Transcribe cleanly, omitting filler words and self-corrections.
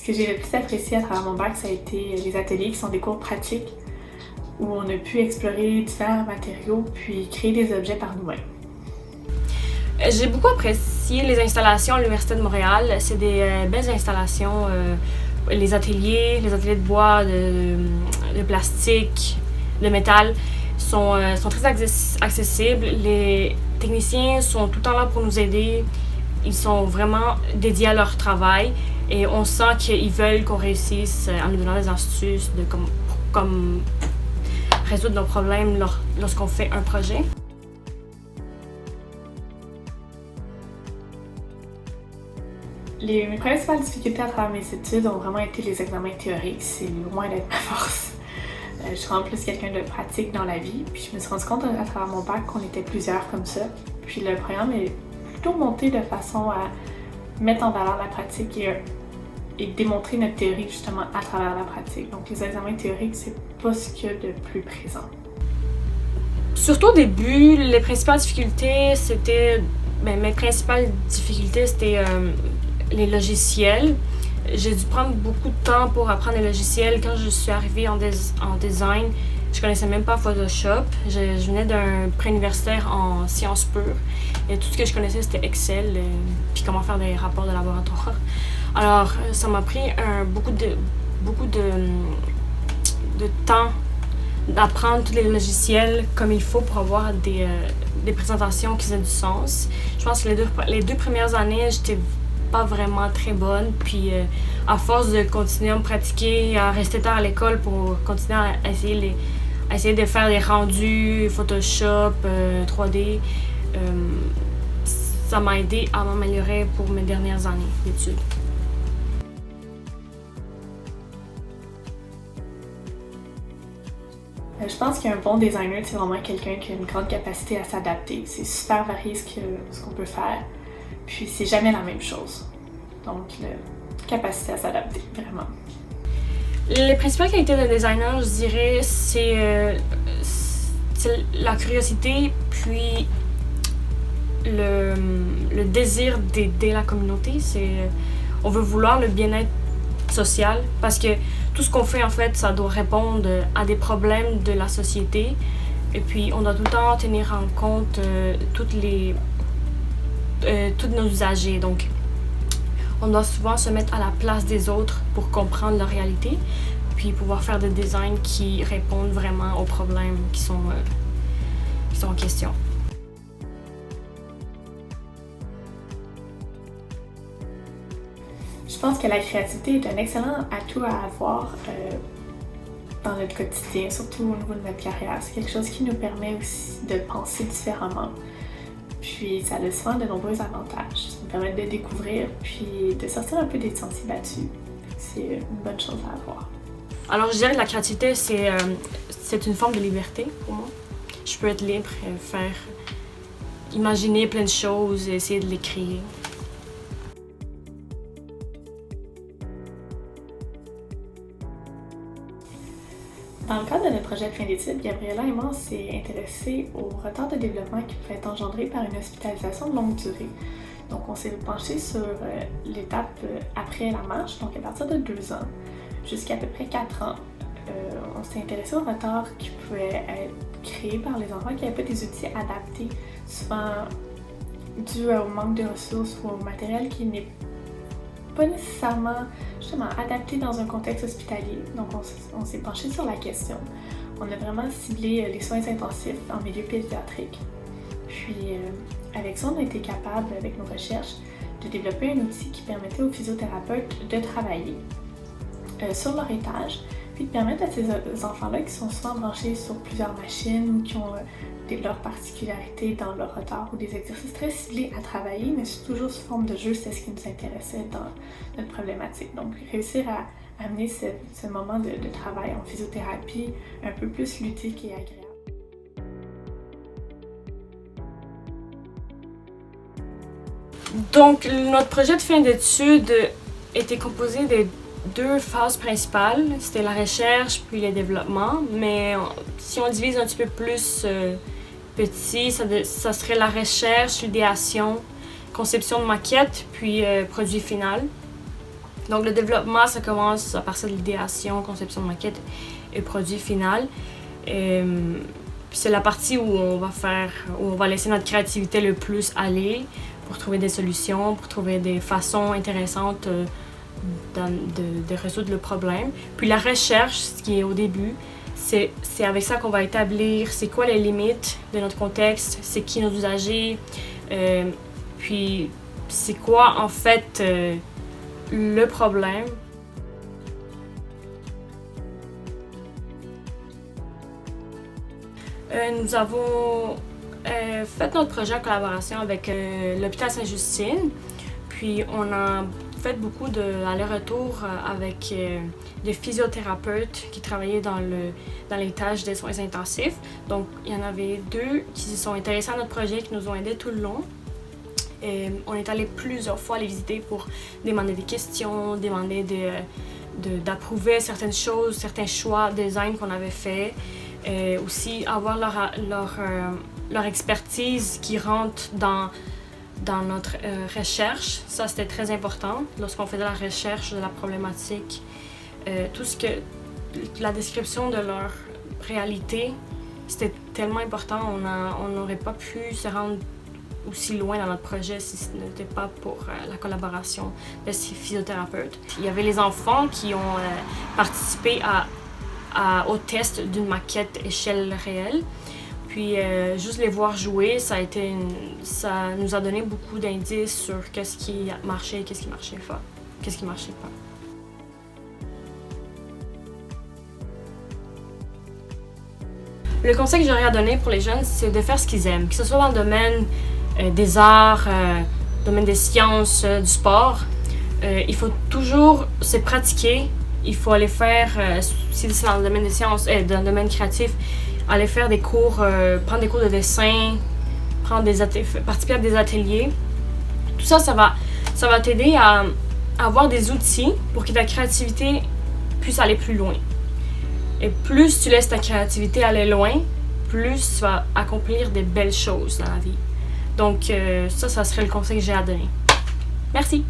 Ce que j'ai le plus apprécié à travers mon bac, ça a été les ateliers qui sont des cours pratiques où on a pu explorer différents matériaux puis créer des objets par nous-mêmes. J'ai beaucoup apprécié les installations à l'Université de Montréal. C'est des belles installations. Les ateliers de bois, de plastique, de métal sont très accessibles. Les techniciens sont tout le temps là pour nous aider. Ils sont vraiment dédiés à leur travail et on sent qu'ils veulent qu'on réussisse en nous donnant des astuces de comme résoudre nos problèmes lorsqu'on fait un projet. Mes principales difficultés à travers mes études ont vraiment été les examens théoriques. C'est loin d'être ma force. Je suis vraiment plus quelqu'un de pratique dans la vie. Puis je me suis rendu compte à travers mon bac qu'on était plusieurs comme ça. Puis le programme est plutôt monté de façon à mettre en valeur la pratique et démontrer notre théorie justement à travers la pratique. Donc les examens théoriques, c'est pas ce qu'il y a de plus présent. Surtout au début, les principales difficultés, c'était les logiciels. J'ai dû prendre beaucoup de temps pour apprendre les logiciels. Quand je suis arrivée en design, je connaissais même pas Photoshop. Je venais d'un pré-universitaire en sciences pures et tout ce que je connaissais c'était Excel puis comment faire des rapports de laboratoire. Alors ça m'a pris beaucoup de temps d'apprendre tous les logiciels comme il faut pour avoir des présentations qui aient du sens. Je pense que les deux premières années, j'étais pas vraiment très bonne. Puis à force de continuer à me pratiquer, à rester tard à l'école pour continuer à essayer de faire des rendus Photoshop, 3D, ça m'a aidé à m'améliorer pour mes dernières années d'études. Je pense qu'un bon designer, c'est vraiment quelqu'un qui a une grande capacité à s'adapter. C'est super varié ce qu'on peut faire, puis c'est jamais la même chose. Donc, la capacité à s'adapter, vraiment. Les principales qualités d'un designer, je dirais, c'est la curiosité, puis le désir d'aider la communauté. On veut vouloir le bien-être social parce que tout ce qu'on fait, en fait, ça doit répondre à des problèmes de la société. Et puis, on doit tout le temps tenir en compte tous nos usagers. Donc, on doit souvent se mettre à la place des autres pour comprendre leur réalité, puis pouvoir faire des designs qui répondent vraiment aux problèmes qui sont en question. Je pense que la créativité est un excellent atout à avoir dans notre quotidien, surtout au niveau de notre carrière. C'est quelque chose qui nous permet aussi de penser différemment. Puis ça a souvent de nombreux avantages. Ça nous permet de découvrir puis de sortir un peu des sentiers battus. C'est une bonne chose à avoir. Alors je dirais que la créativité, c'est une forme de liberté pour moi. Je peux être libre, imaginer plein de choses et essayer de les créer. Dans le cadre de notre projet de fin d'études, Gabriella et moi, on s'est intéressés au retard de développement qui peut être engendré par une hospitalisation de longue durée. Donc, on s'est penché sur l'étape après la marche, donc à partir de 2 ans jusqu'à peu près 4 ans. On s'est intéressé au retard qui pouvait être créé par les enfants qui n'avaient pas des outils adaptés, souvent dû au manque de ressources ou au matériel qui n'est pas nécessairement justement adapté dans un contexte hospitalier. Donc on s'est penché sur la question. On a vraiment ciblé les soins intensifs en milieu pédiatrique. Puis avec ça, on a été capable, avec nos recherches, de développer un outil qui permettait aux physiothérapeutes de travailler sur leur étage, puis de permettre à ces enfants-là qui sont souvent branchés sur plusieurs machines ou qui ont leurs particularités dans leur retard ou des exercices très ciblés à travailler, mais toujours sous forme de jeu, c'est ce qui nous intéressait dans notre problématique. Donc, réussir à amener ce moment de travail en physiothérapie un peu plus ludique et agréable. Donc, notre projet de fin d'études était composé de 2 phases principales. C'était la recherche puis le développement, mais si on divise un petit peu plus petit, ça serait la recherche, l'idéation, conception de maquette, puis produit final. Donc le développement, ça commence à partir de l'idéation, conception de maquette et produit final. Puis c'est la partie où on va laisser notre créativité le plus aller pour trouver des solutions, pour trouver des façons intéressantes de résoudre le problème. Puis la recherche, ce qui est au début, c'est avec ça qu'on va établir c'est quoi les limites de notre contexte, c'est qui nos usagers, puis c'est quoi en fait le problème. Nous avons fait notre projet en collaboration avec l'hôpital Sainte-Justine, puis on a fait beaucoup d'allers-retours avec des physiothérapeutes qui travaillaient dans l'étage des soins intensifs. Donc il y en avait 2 qui se sont intéressés à notre projet, qui nous ont aidés tout le long. Et on est allé plusieurs fois les visiter pour demander des questions, demander d'approuver certaines choses, certains choix design qu'on avait fait. Aussi avoir leur expertise qui rentre dans notre recherche. Ça, c'était très important lorsqu'on faisait la recherche de la problématique. La description de leur réalité, c'était tellement important. On n'aurait pas pu se rendre aussi loin dans notre projet si ce n'était pas pour la collaboration de ces physiothérapeutes. Il y avait les enfants qui ont participé au test d'une maquette échelle réelle. Puis juste les voir jouer, ça nous a donné beaucoup d'indices sur qu'est-ce qui marchait et qu'est-ce qui marchait pas. Le conseil que j'aurais à donner pour les jeunes, c'est de faire ce qu'ils aiment, que ce soit dans le domaine des arts, domaine des sciences, du sport. Il faut toujours se pratiquer. Il faut aller faire, si c'est dans le domaine des sciences, dans le domaine créatif, aller faire des cours, prendre des cours de dessin, participer à des ateliers. Tout ça, ça va t'aider à avoir des outils pour que ta créativité puisse aller plus loin. Et plus tu laisses ta créativité aller loin, plus tu vas accomplir des belles choses dans la vie. Donc ça serait le conseil que j'ai à donner. Merci!